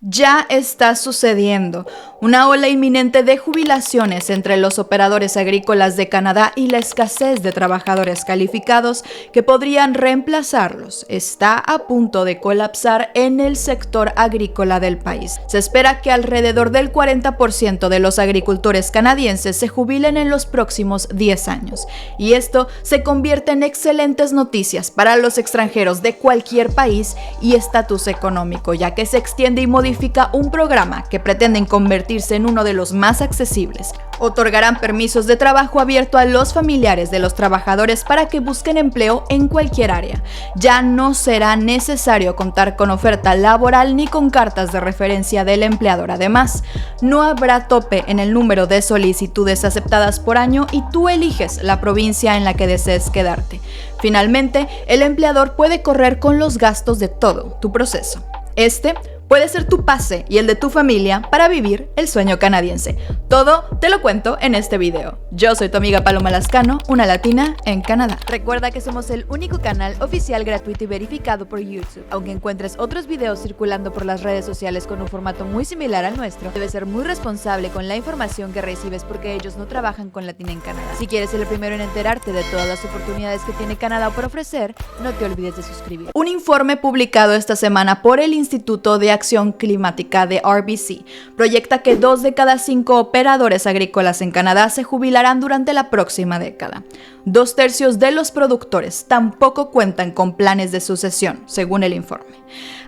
Ya está sucediendo una ola inminente de jubilaciones entre los operadores agrícolas de Canadá y la escasez de trabajadores calificados que podrían reemplazarlos está a punto de colapsar en el sector agrícola del país. Se espera que alrededor del 40% de los agricultores canadienses se jubilen en los próximos 10 años, y esto se convierte en excelentes noticias para los extranjeros de cualquier país y estatus económico, ya que se extiende y modifica un programa que pretenden convertirse en uno de los más accesibles. Otorgarán permisos de trabajo abierto a los familiares de los trabajadores para que busquen empleo en cualquier área. Ya no será necesario contar con oferta laboral ni con cartas de referencia del empleador. Además, no habrá tope en el número de solicitudes aceptadas por año y tú eliges la provincia en la que desees quedarte. Finalmente, el empleador puede correr con los gastos de todo tu proceso. Este puede ser tu pase y el de tu familia para vivir el sueño canadiense. Todo te lo cuento en este video. Yo soy tu amiga Paloma Lascano, una latina en Canadá. Recuerda que somos el único canal oficial gratuito y verificado por YouTube. Aunque encuentres otros videos circulando por las redes sociales con un formato muy similar al nuestro, debes ser muy responsable con la información que recibes porque ellos no trabajan con Latina en Canadá. Si quieres ser el primero en enterarte de todas las oportunidades que tiene Canadá por ofrecer, no te olvides de suscribir. Un informe publicado esta semana por el Instituto de Acción Climática de RBC proyecta que 2 de cada 5 operadores agrícolas en Canadá se jubilarán durante la próxima década. 2/3 de los productores tampoco cuentan con planes de sucesión, según el informe.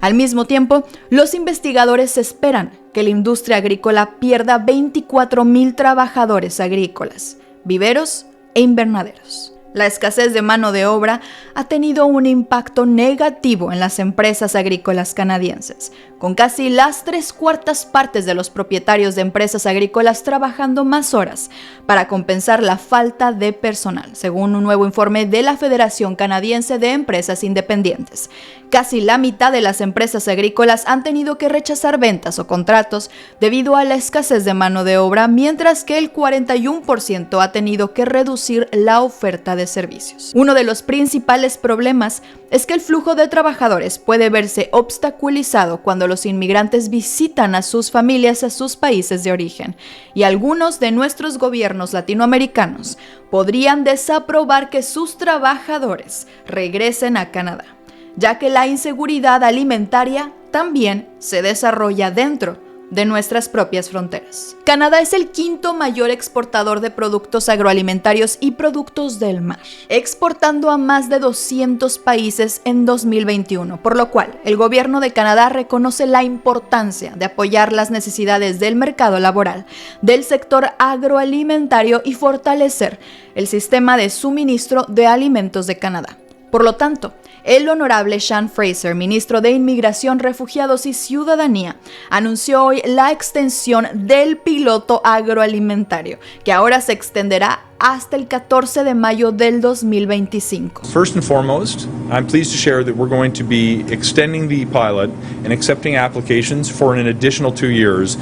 Al mismo tiempo, los investigadores esperan que la industria agrícola pierda 24,000 trabajadores agrícolas, viveros e invernaderos. La escasez de mano de obra ha tenido un impacto negativo en las empresas agrícolas canadienses, con casi las 3/4 partes de los propietarios de empresas agrícolas trabajando más horas para compensar la falta de personal, según un nuevo informe de la Federación Canadiense de Empresas Independientes. Casi la mitad de las empresas agrícolas han tenido que rechazar ventas o contratos debido a la escasez de mano de obra, mientras que el 41% ha tenido que reducir la oferta de servicios. Uno de los principales problemas es que el flujo de trabajadores puede verse obstaculizado cuando los inmigrantes visitan a sus familias a sus países de origen, y algunos de nuestros gobiernos latinoamericanos podrían desaprobar que sus trabajadores regresen a Canadá, ya que la inseguridad alimentaria también se desarrolla dentro de nuestras propias fronteras. Canadá es el 5º mayor exportador de productos agroalimentarios y productos del mar, exportando a más de 200 países en 2021, por lo cual el gobierno de Canadá reconoce la importancia de apoyar las necesidades del mercado laboral, del sector agroalimentario y fortalecer el sistema de suministro de alimentos de Canadá. Por lo tanto, el honorable Sean Fraser, ministro de Inmigración, Refugiados y Ciudadanía, anunció hoy la extensión del piloto agroalimentario, que ahora se extenderá hasta el 14 de mayo del 2025. First and foremost, I'm pleased to share that we're going to be extending the pilot and accepting applications for an additional 2 years.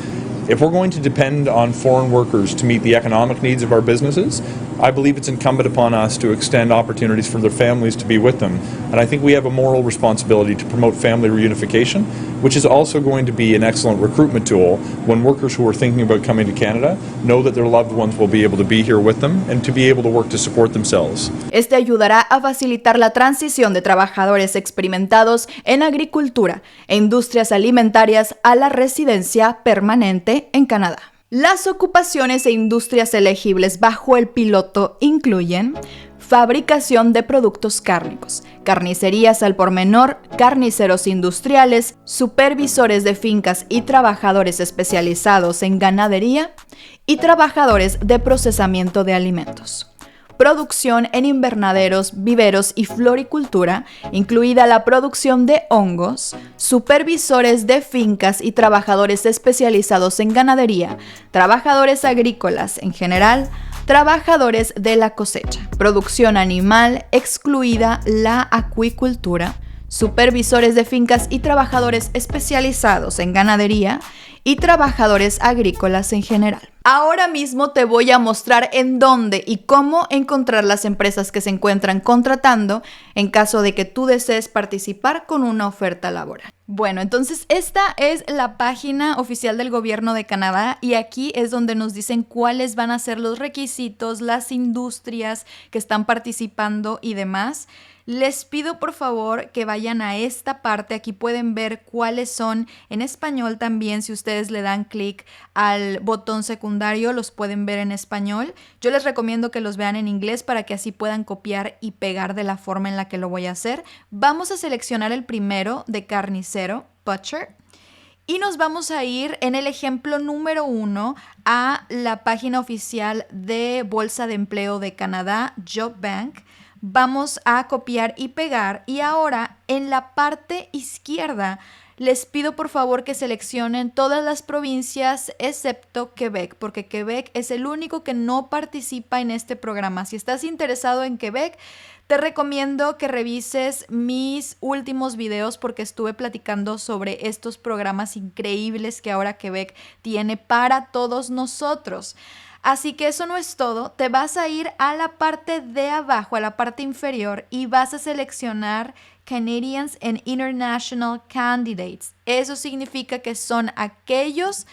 If we're going to depend on foreign workers to meet the economic needs of our businesses, I believe it's incumbent upon us to extend opportunities for their families to be with them. And I think we have a moral responsibility to promote family reunification, which is also going to be an excellent recruitment tool when workers who are thinking about coming to Canada know that their loved ones will be able to be here with them and to be able to work to support themselves. Este ayudará a facilitar la transición de trabajadores experimentados en agricultura e industrias alimentarias a la residencia permanente en Canadá. Las ocupaciones e industrias elegibles bajo el piloto incluyen fabricación de productos cárnicos, carnicerías al por menor, carniceros industriales, supervisores de fincas y trabajadores especializados en ganadería y trabajadores de procesamiento de alimentos. Producción en invernaderos, viveros y floricultura, incluida la producción de hongos, supervisores de fincas y trabajadores especializados en ganadería, trabajadores agrícolas en general, trabajadores de la cosecha, producción animal, excluida la acuicultura, supervisores de fincas y trabajadores especializados en ganadería y trabajadores agrícolas en general. Ahora mismo te voy a mostrar en dónde y cómo encontrar las empresas que se encuentran contratando en caso de que tú desees participar con una oferta laboral. Bueno, entonces esta es la página oficial del gobierno de Canadá y aquí es donde nos dicen cuáles van a ser los requisitos, las industrias que están participando y demás. Les pido por favor que vayan a esta parte, aquí pueden ver cuáles son en español también, si ustedes le dan clic al botón secundario los pueden ver en español. Yo les recomiendo que los vean en inglés para que así puedan copiar y pegar de la forma en la que lo voy a hacer. Vamos a seleccionar el primero de carnicero, butcher. Y nos vamos a ir en el ejemplo número 1 a la página oficial de Bolsa de Empleo de Canadá, Job Bank. Vamos a copiar y pegar y ahora en la parte izquierda les pido por favor que seleccionen todas las provincias excepto Quebec, porque Quebec es el único que no participa en este programa. Si estás interesado en Quebec, te recomiendo que revises mis últimos videos porque estuve platicando sobre estos programas increíbles que ahora Quebec tiene para todos nosotros. Así que eso no es todo, te vas a ir a la parte de abajo, a la parte inferior y vas a seleccionar Canadians and International Candidates. Eso significa que son aquellos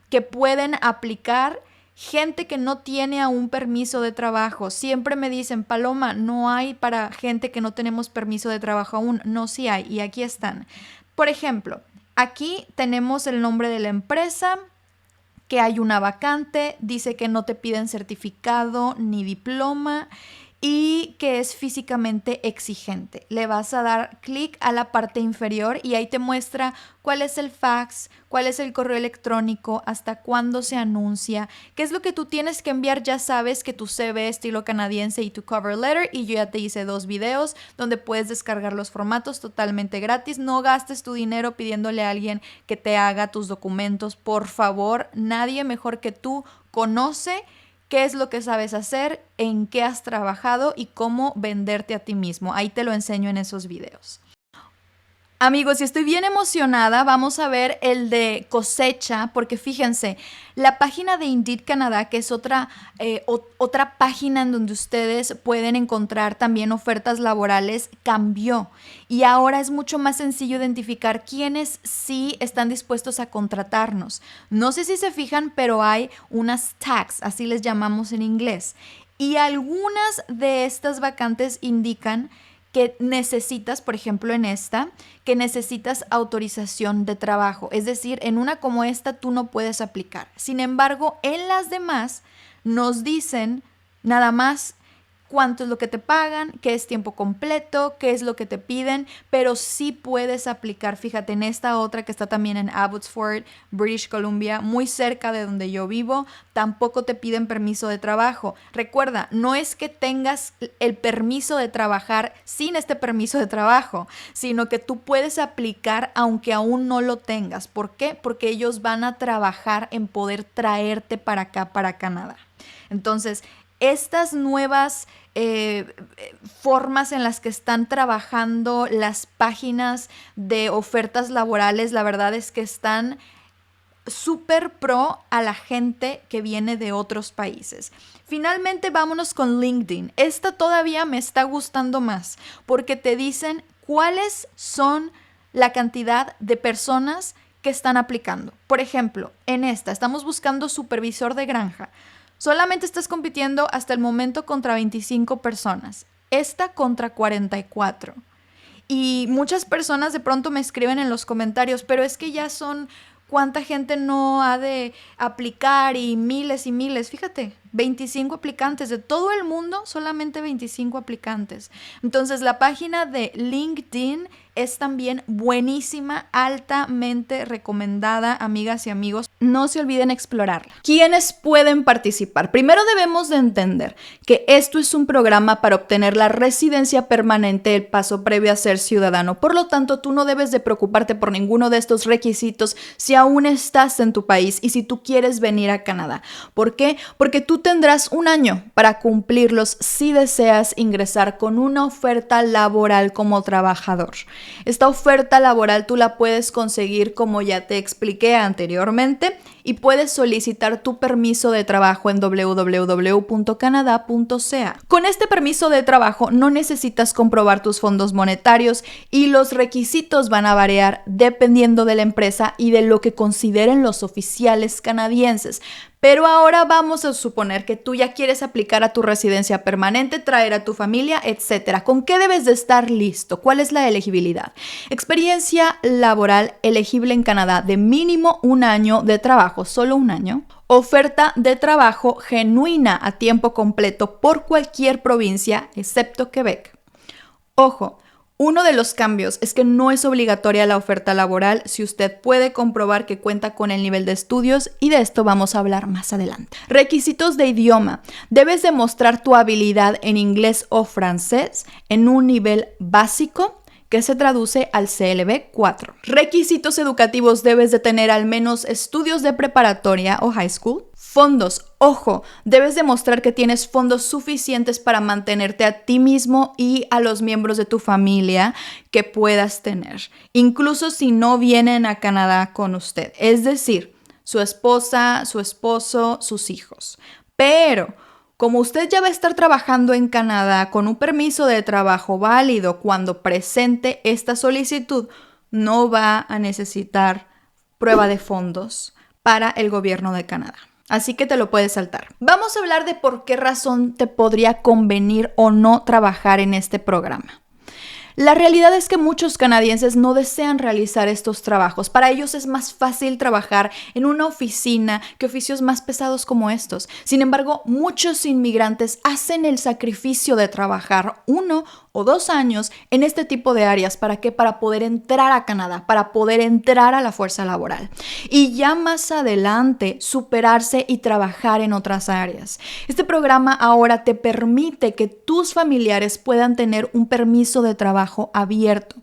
que pueden aplicar gente que no tiene aún permiso de trabajo. Siempre me dicen, Paloma, no hay para gente que no tenemos permiso de trabajo aún. No, sí hay y aquí están. Por ejemplo, aquí tenemos el nombre de la empresa, que hay una vacante, dice que no te piden certificado ni diploma y que es físicamente exigente. Le vas a dar clic a la parte inferior y ahí te muestra cuál es el fax, cuál es el correo electrónico, hasta cuándo se anuncia, qué es lo que tú tienes que enviar. Ya sabes que tu CV estilo canadiense y tu cover letter, y yo ya te hice 2 videos donde puedes descargar los formatos totalmente gratis. No gastes tu dinero pidiéndole a alguien que te haga tus documentos, por favor. Nadie mejor que tú conoce qué es lo que sabes hacer, en qué has trabajado y cómo venderte a ti mismo. Ahí te lo enseño en esos videos. Amigos, y estoy bien emocionada, vamos a ver el de cosecha, porque fíjense, la página de Indeed Canadá, que es otra página en donde ustedes pueden encontrar también ofertas laborales, cambió. Y ahora es mucho más sencillo identificar quiénes sí están dispuestos a contratarnos. No sé si se fijan, pero hay unas tags, así les llamamos en inglés. Y algunas de estas vacantes indican que necesitas, por ejemplo en esta, que necesitas autorización de trabajo. Es decir, en una como esta tú no puedes aplicar. Sin embargo, en las demás nos dicen nada más cuánto es lo que te pagan, qué es tiempo completo, qué es lo que te piden, pero sí puedes aplicar. Fíjate, en esta otra que está también en Abbotsford, British Columbia, muy cerca de donde yo vivo, tampoco te piden permiso de trabajo. Recuerda, no es que tengas el permiso de trabajar sin este permiso de trabajo, sino que tú puedes aplicar aunque aún no lo tengas. ¿Por qué? Porque ellos van a trabajar en poder traerte para acá, para Canadá. Entonces, estas nuevas formas en las que están trabajando las páginas de ofertas laborales, la verdad es que están súper pro a la gente que viene de otros países. Finalmente, vámonos con LinkedIn. Esta todavía me está gustando más porque te dicen cuáles son la cantidad de personas que están aplicando. Por ejemplo, en esta estamos buscando supervisor de granja. Solamente estás compitiendo hasta el momento contra 25 personas. Esta contra 44. Y muchas personas de pronto me escriben en los comentarios, pero es que ya son cuánta gente no ha de aplicar y miles y miles. Fíjate, 25 aplicantes de todo el mundo, solamente 25 aplicantes. Entonces la página de LinkedIn es también buenísima, altamente recomendada, amigas y amigos. No se olviden explorarla. ¿Quiénes pueden participar? Primero debemos de entender que esto es un programa para obtener la residencia permanente, el paso previo a ser ciudadano. Por lo tanto, tú no debes de preocuparte por ninguno de estos requisitos si aún estás en tu país y si tú quieres venir a Canadá. ¿Por qué? Porque tú tendrás un año para cumplirlos si deseas ingresar con una oferta laboral como trabajador. Esta oferta laboral tú la puedes conseguir como ya te expliqué anteriormente y puedes solicitar tu permiso de trabajo en www.canada.ca. Con este permiso de trabajo no necesitas comprobar tus fondos monetarios y los requisitos van a variar dependiendo de la empresa y de lo que consideren los oficiales canadienses. Pero ahora vamos a suponer que tú ya quieres aplicar a tu residencia permanente, traer a tu familia, etc. ¿Con qué debes de estar listo? ¿Cuál es la elegibilidad? Experiencia laboral elegible en Canadá de mínimo 1 año de trabajo, solo 1 año. Oferta de trabajo genuina a tiempo completo por cualquier provincia, excepto Quebec. Ojo. Uno de los cambios es que no es obligatoria la oferta laboral si usted puede comprobar que cuenta con el nivel de estudios y de esto vamos a hablar más adelante. Requisitos de idioma. Debes demostrar tu habilidad en inglés o francés en un nivel básico que se traduce al CLB 4. Requisitos educativos. Debes de tener al menos estudios de preparatoria o high school. Fondos. Ojo, debes demostrar que tienes fondos suficientes para mantenerte a ti mismo y a los miembros de tu familia que puedas tener, incluso si no vienen a Canadá con usted, es decir, su esposa, su esposo, sus hijos. Pero como usted ya va a estar trabajando en Canadá con un permiso de trabajo válido cuando presente esta solicitud, no va a necesitar prueba de fondos para el gobierno de Canadá. Así que te lo puedes saltar. Vamos a hablar de por qué razón te podría convenir o no trabajar en este programa. La realidad es que muchos canadienses no desean realizar estos trabajos. Para ellos es más fácil trabajar en una oficina que oficios más pesados como estos. Sin embargo, muchos inmigrantes hacen el sacrificio de trabajar 1 o 2 años en este tipo de áreas. ¿Para qué? Para poder entrar a Canadá, para poder entrar a la fuerza laboral. Y ya más adelante superarse y trabajar en otras áreas. Este programa ahora te permite que tus familiares puedan tener un permiso de trabajo abierto,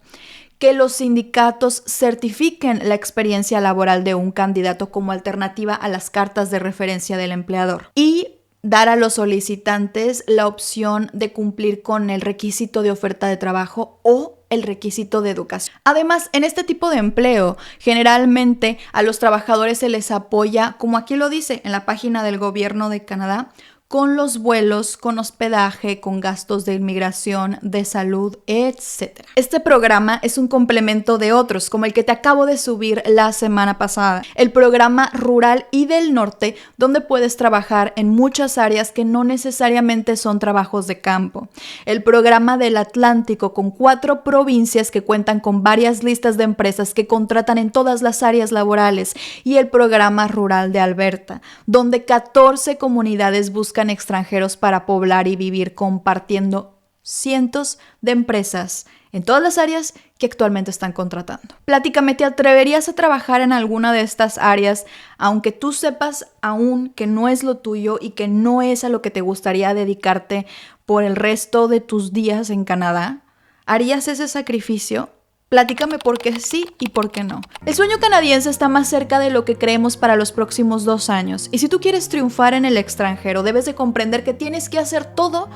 que los sindicatos certifiquen la experiencia laboral de un candidato como alternativa a las cartas de referencia del empleador y dar a los solicitantes la opción de cumplir con el requisito de oferta de trabajo o el requisito de educación. Además, en este tipo de empleo, generalmente a los trabajadores se les apoya, como aquí lo dice en la página del gobierno de Canadá, con los vuelos, con hospedaje, con gastos de inmigración, de salud, etc. Este programa es un complemento de otros, como el que te acabo de subir la semana pasada, el programa Rural y del Norte, donde puedes trabajar en muchas áreas que no necesariamente son trabajos de campo. El programa del Atlántico, con 4 provincias que cuentan con varias listas de empresas que contratan en todas las áreas laborales, y el programa Rural de Alberta, donde 14 comunidades buscan extranjeros para poblar y vivir compartiendo cientos de empresas en todas las áreas que actualmente están contratando. Platícame, ¿te atreverías a trabajar en alguna de estas áreas aunque tú sepas aún que no es lo tuyo y que no es a lo que te gustaría dedicarte por el resto de tus días en Canadá? ¿Harías ese sacrificio? Platícame por qué sí y por qué no. El sueño canadiense está más cerca de lo que creemos para los próximos 2 años. Y si tú quieres triunfar en el extranjero, debes de comprender que tienes que hacer todo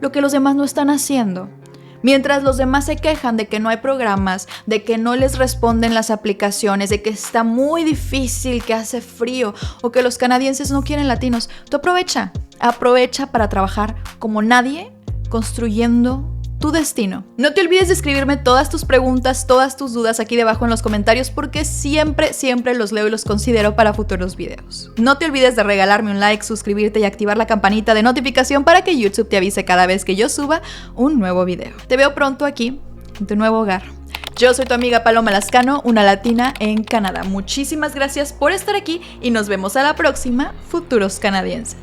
lo que los demás no están haciendo. Mientras los demás se quejan de que no hay programas, de que no les responden las aplicaciones, de que está muy difícil, que hace frío o que los canadienses no quieren latinos, tú aprovecha para trabajar como nadie, construyendo tu destino. No te olvides de escribirme todas tus preguntas, todas tus dudas aquí debajo en los comentarios porque siempre los leo y los considero para futuros videos. No te olvides de regalarme un like, suscribirte y activar la campanita de notificación para que YouTube te avise cada vez que yo suba un nuevo video. Te veo pronto aquí, en tu nuevo hogar. Yo soy tu amiga Paloma Lascano, una latina en Canadá. Muchísimas gracias por estar aquí y nos vemos a la próxima, futuros canadienses.